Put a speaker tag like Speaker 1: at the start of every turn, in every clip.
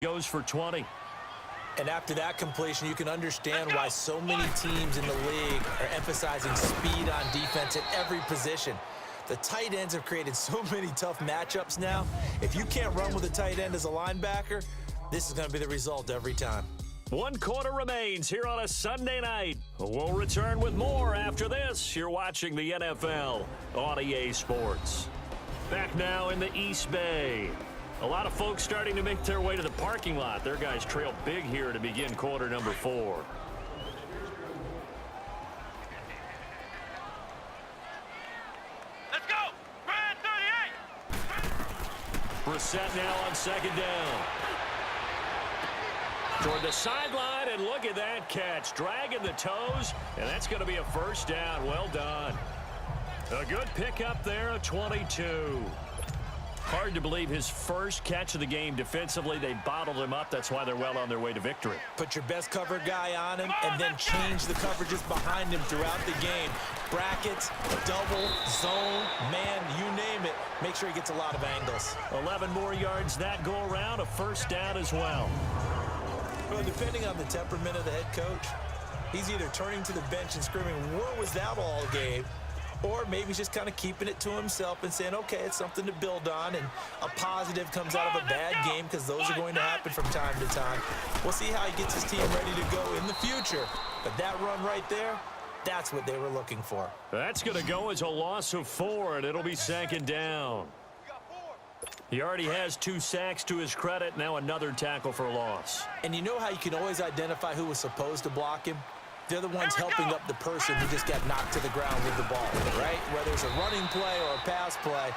Speaker 1: Goes for 20.
Speaker 2: And after that completion, you can understand why so many teams in the league are emphasizing speed on defense at every position. The tight ends have created so many tough matchups now. If you can't run with a tight end as a linebacker, this is going to be the result every time.
Speaker 1: 1 quarter remains here on a Sunday night. We'll return with more after this. You're watching the NFL on EA Sports. Back now in the East Bay. A lot of folks starting to make their way to the parking lot. Their guys trail big here to begin quarter number 4.
Speaker 3: Let's go! Brad 38!
Speaker 1: Brissett now on second down. Toward the sideline, and look at that catch. Dragging the toes, and that's going to be a first down. Well done. A good pickup there, a 22. Hard to believe his first catch of the game defensively. They bottled him up. That's why they're well on their way to victory.
Speaker 2: Put your best cover guy on him and then change the coverages behind him throughout the game. Brackets, double, zone, man, you name it. Make sure he gets a lot of angles.
Speaker 1: 11 more yards that go around, a first down as well.
Speaker 2: Well, depending on the temperament of the head coach, he's either turning to the bench and screaming, "Where was that all game?" Or maybe he's just kind of keeping it to himself and saying, okay, it's something to build on, and a positive comes out of a bad game because those are going to happen from time to time. We'll see how he gets his team ready to go in the future. But that run right there, that's what they were looking for.
Speaker 1: That's going to go as a loss of 4, and it'll be second down. He already has 2 sacks to his credit. Now another tackle for a loss.
Speaker 2: And you know how you can always identify who was supposed to block him? They're the ones helping up the person who just got knocked to the ground with the ball, right? Whether it's a running play or a pass play,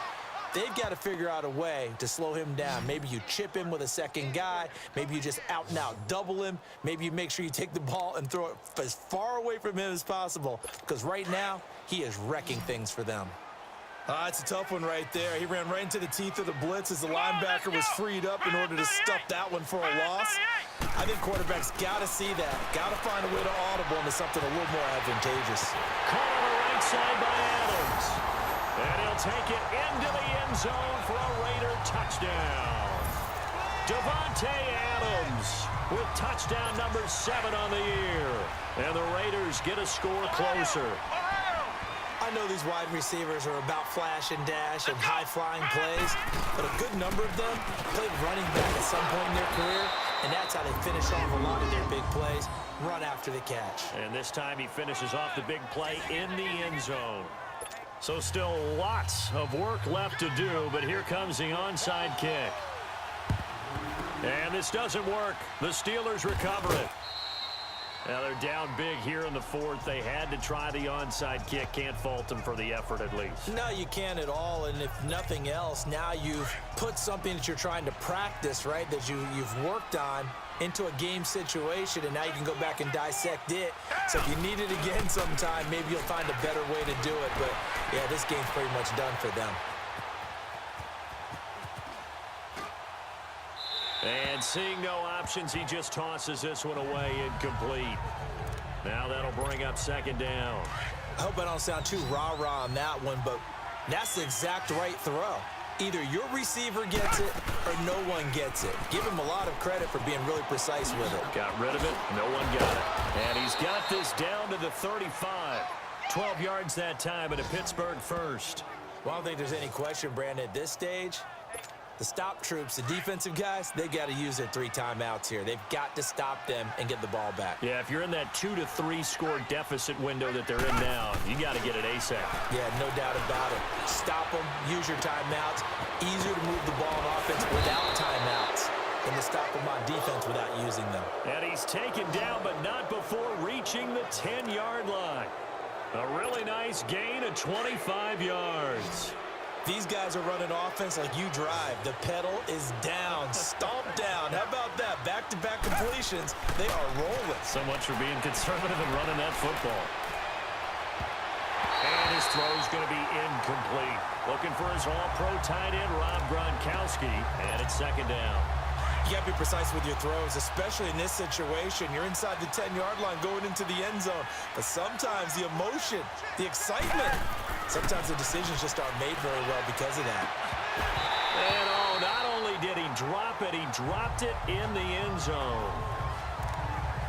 Speaker 2: they've got to figure out a way to slow him down. Maybe you chip him with a second guy. Maybe you just out and out double him. Maybe you make sure you take the ball and throw it as far away from him as possible, because right now he is wrecking things for them. It's a tough one right there. He ran right into the teeth of the blitz as the linebacker was freed up in order to stuff that one for a loss. I think quarterbacks got to see that. Got to find a way to audible into something a little more advantageous.
Speaker 1: Caught on the right side by Adams. And he'll take it into the end zone for a Raider touchdown. Davante Adams with touchdown number 7 on the year. And the Raiders get a score closer.
Speaker 2: I know these wide receivers are about flash and dash and high-flying plays, but a good number of them played running back at some point in their career, and that's how they finish off a lot of their big plays, run after the catch.
Speaker 1: And this time he finishes off the big play in the end zone. So still lots of work left to do, but here comes the onside kick. And this doesn't work. The Steelers recover it. Now they're down big here in the 4th. They had to try the onside kick. Can't fault them for the effort at least.
Speaker 2: No, you can't at all. And if nothing else, now you've put something that you're trying to practice, right, that you've worked on into a game situation, and now you can go back and dissect it. So if you need it again sometime, maybe you'll find a better way to do it. But, yeah, this game's pretty much done for them.
Speaker 1: And seeing no options, he just tosses this one away incomplete. Now that'll bring up second down.
Speaker 2: I hope I don't sound too rah-rah on that one, but that's the exact right throw. Either your receiver gets it or no one gets it. Give him a lot of credit for being really precise with it.
Speaker 1: Got rid of it. No one got it. And he's got this down to the 35. 12 yards that time and a Pittsburgh first.
Speaker 2: Well, I don't think there's any question, Brandon, at this stage. The stop troops, the defensive guys, they got to use their 3 timeouts here. They've got to stop them and get the ball back.
Speaker 1: Yeah, if you're in that 2 to 3 score deficit window that they're in now, you got to get it ASAP.
Speaker 2: Yeah, no doubt about it. Stop them, use your timeouts. Easier to move the ball on offense without timeouts than to stop them on defense without using them.
Speaker 1: And he's taken down, but not before reaching the 10-yard line. A really nice gain of 25 yards.
Speaker 2: These guys are running offense like you drive. The pedal is down, stomp down. How about that? Back-to-back completions. They are rolling.
Speaker 1: So much for being conservative and running that football. And his throw's going to be incomplete. Looking for his all-pro tight end, Rob Gronkowski. And it's second down.
Speaker 2: You got to be precise with your throws, especially in this situation. You're inside the 10-yard line going into the end zone. But sometimes the emotion, the excitement, sometimes the decisions just aren't made very well because of that.
Speaker 1: And not only did he drop it? He dropped it in the end zone.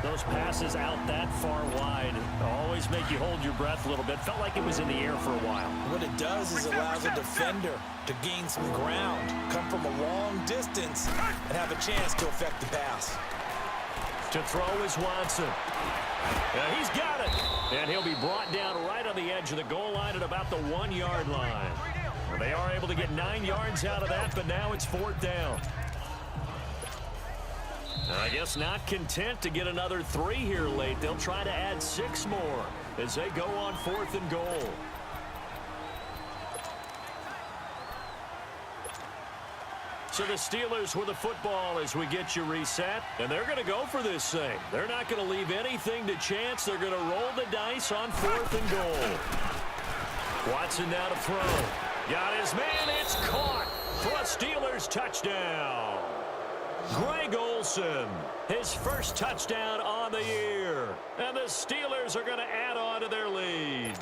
Speaker 1: Those passes out that far wide always make you hold your breath a little bit. Felt like it was in the air for a while.
Speaker 2: What it does is it allows a defender to gain some ground, come from a long distance, and have a chance to affect the pass.
Speaker 1: To throw is Watson. He's got it. And he'll be brought down right on the edge of the goal line at about the 1-yard line. They are able to get 9 yards out of that, but now it's 4th down. I guess not content to get another 3 here late. They'll try to add 6 more as they go on 4th and goal. So the Steelers with the football as we get you reset. And they're going to go for this thing. They're not going to leave anything to chance. They're going to roll the dice on 4th and goal. Watson now to throw. Got his man. It's caught for a Steelers touchdown. Greg Olsen, his first touchdown on the year. And the Steelers are going to add on to their lead.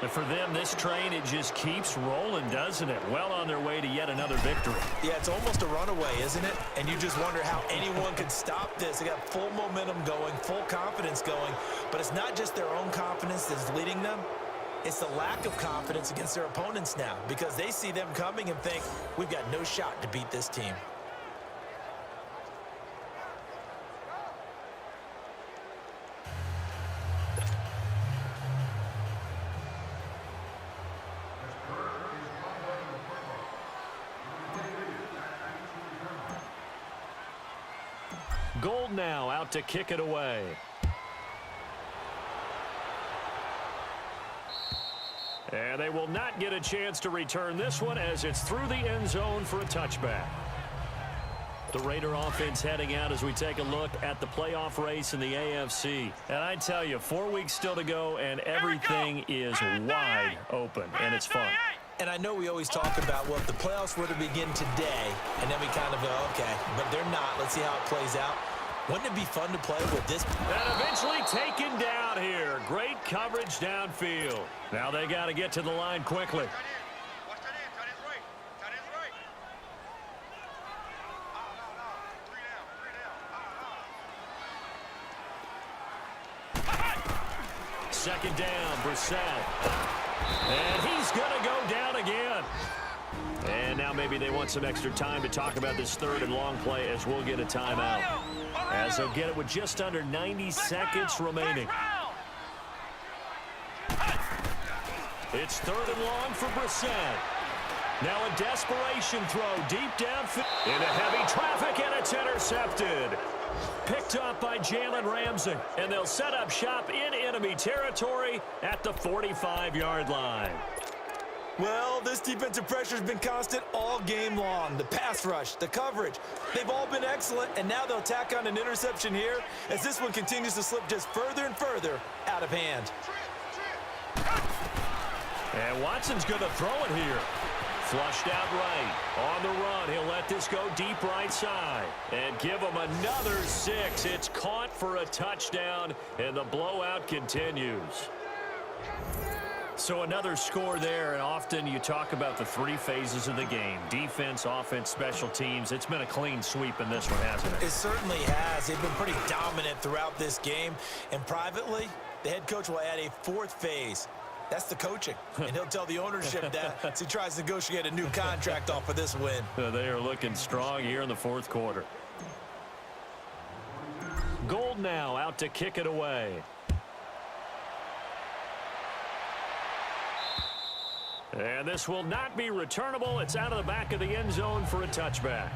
Speaker 1: And for them, this train, it just keeps rolling, doesn't it? Well on their way to yet another victory.
Speaker 2: Yeah, it's almost a runaway, isn't it? And you just wonder how anyone could stop this. They got full momentum going, full confidence going. But it's not just their own confidence that's leading them. It's the lack of confidence against their opponents now because they see them coming and think, we've got no shot to beat this team.
Speaker 1: Gold now out to kick it away. And they will not get a chance to return this one as it's through the end zone for a touchback. The Raider offense heading out as we take a look at the playoff race in the AFC. And I tell you, 4 weeks still to go, and everything is wide open, and it's fun.
Speaker 2: And I know we always talk about, well, if the playoffs were to begin today, and then we kind of go, okay, but they're not. Let's see how it plays out. Wouldn't it be fun to play with this?
Speaker 1: And eventually taken down here. Great coverage downfield. Now they got to get to the line quickly. Second down, Brissett. And he's going to go down again. And now maybe they want some extra time to talk about this 3rd and long play as we'll get a timeout. As they'll get it with just under 90 seconds remaining. It's 3rd and long for Brissett. Now a desperation throw deep downfield. Into heavy traffic, and it's intercepted. Picked up by Jalen Ramsey. And they'll set up shop in enemy territory at the 45-yard line.
Speaker 2: Well, this defensive pressure has been constant all game long. The pass rush, the coverage, they've all been excellent, and now they'll tack on an interception here as this one continues to slip just further and further out of hand.
Speaker 1: And Watson's going to throw it here. Flushed out right. On the run, he'll let this go deep right side. And give him another 6. It's caught for a touchdown, and the blowout continues. So another score there, and often you talk about the 3 phases of the game. Defense, offense, special teams. It's been a clean sweep in this one, hasn't it?
Speaker 2: It certainly has. They've been pretty dominant throughout this game. And privately, the head coach will add a 4th phase. That's the coaching. And he'll tell the ownership that as he tries to negotiate a new contract off of this win.
Speaker 1: They are looking strong here in the 4th quarter. Gold now out to kick it away. And this will not be returnable. It's out of the back of the end zone for a touchback.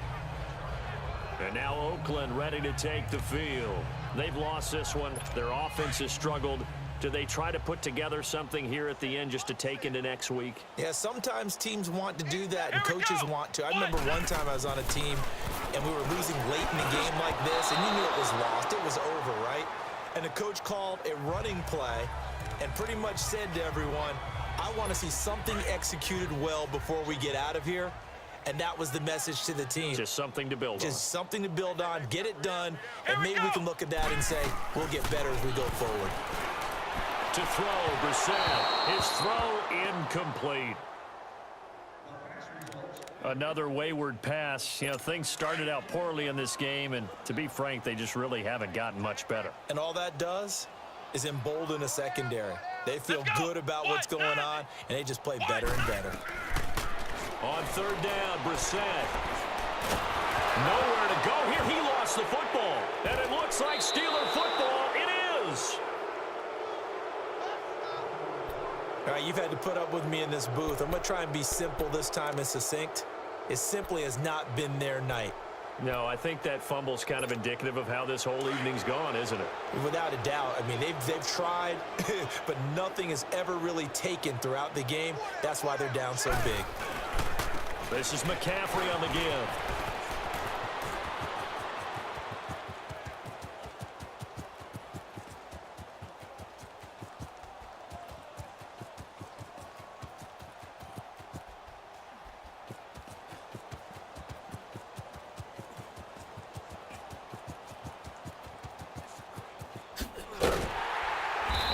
Speaker 1: And now Oakland ready to take the field. They've lost this one. Their offense has struggled. Do they try to put together something here at the end just to take into next week?
Speaker 2: Yeah, sometimes teams want to do that and coaches want to. I remember one time I was on a team and we were losing late in the game like this, and you knew it was lost. It was over, right? And the coach called a running play and pretty much said to everyone, I want to see something executed well before we get out of here. And that was the message to the team.
Speaker 1: Just something to build on.
Speaker 2: Just something to build on, get it done, and maybe we can look at that and say, we'll get better as we go forward.
Speaker 1: To throw, Brissett. His throw incomplete. Another wayward pass. You know, things started out poorly in this game, and to be frank, they just really haven't gotten much better.
Speaker 2: And all that does is embolden a secondary. They feel good about what's going on, and they just play better and better.
Speaker 1: On third down, Brissett. Nowhere to go here. He lost the football, and it looks like Steeler football. It is.
Speaker 2: All right, you've had to put up with me in this booth. I'm going to try and be simple this time and succinct. It simply has not been their night.
Speaker 1: No, I think that fumble's kind of indicative of how this whole evening's gone, isn't it?
Speaker 2: Without a doubt. I mean, they've tried, but nothing has ever really taken throughout the game. That's why they're down so big.
Speaker 1: This is McCaffrey on the give.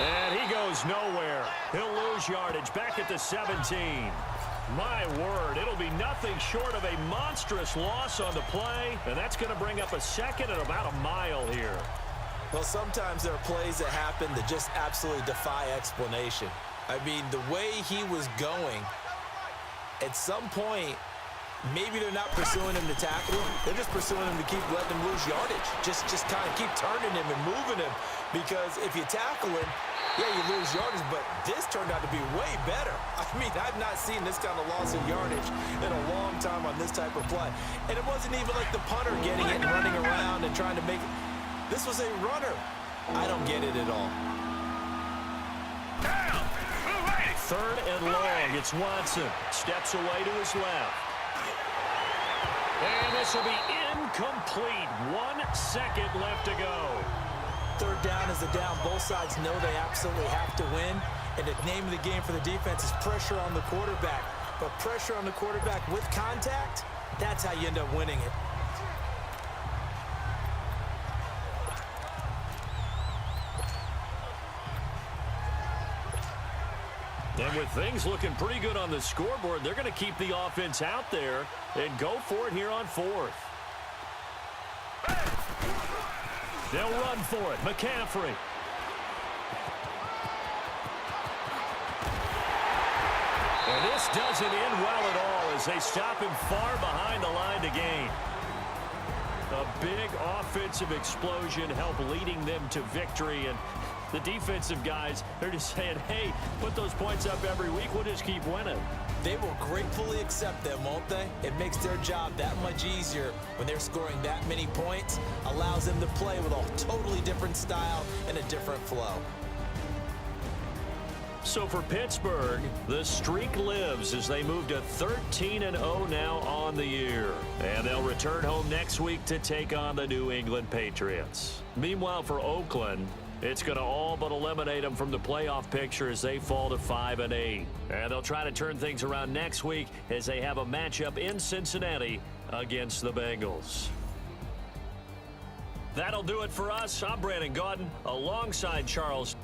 Speaker 1: And he goes nowhere. He'll lose yardage back at the 17. My word, it'll be nothing short of a monstrous loss on the play, and that's going to bring up a second and about a mile here.
Speaker 2: Well, sometimes there are plays that happen that just absolutely defy explanation. I mean, the way he was going, at some point, maybe they're not pursuing him to tackle him. They're just pursuing him to keep letting him lose yardage. Just kind of keep turning him and moving him, because if you tackle him, yeah, you lose yardage, but this turned out to be way better. I mean, I've not seen this kind of loss in yardage in a long time on this type of play. And it wasn't even like the punter getting it and running around and trying to make it. This was a runner. I don't get it at all.
Speaker 1: Third and long. It's Watson. Steps away to his left. And this will be incomplete. 1 second left to go.
Speaker 2: Third down is a down. Both sides know they absolutely have to win. And the name of the game for the defense is pressure on the quarterback. But pressure on the quarterback with contact, that's how you end up winning it.
Speaker 1: And with things looking pretty good on the scoreboard, they're going to keep the offense out there and go for it here on fourth. They'll run for it. McCaffrey. And this doesn't end well at all as they stop him far behind the line to gain. A big offensive explosion helped leading them to victory, and the defensive guys, they're just saying, hey, put those points up every week. We'll just keep winning.
Speaker 2: They will gratefully accept them, won't they? It makes their job that much easier when they're scoring that many points. Allows them to play with a totally different style and a different flow.
Speaker 1: So for Pittsburgh, the streak lives as they move to 13-0 now on the year. And they'll return home next week to take on the New England Patriots. Meanwhile, for Oakland, it's going to all but eliminate them from the playoff picture as they fall to 5-8. And they'll try to turn things around next week as they have a matchup in Cincinnati against the Bengals. That'll do it for us. I'm Brandon Gaudin alongside Charles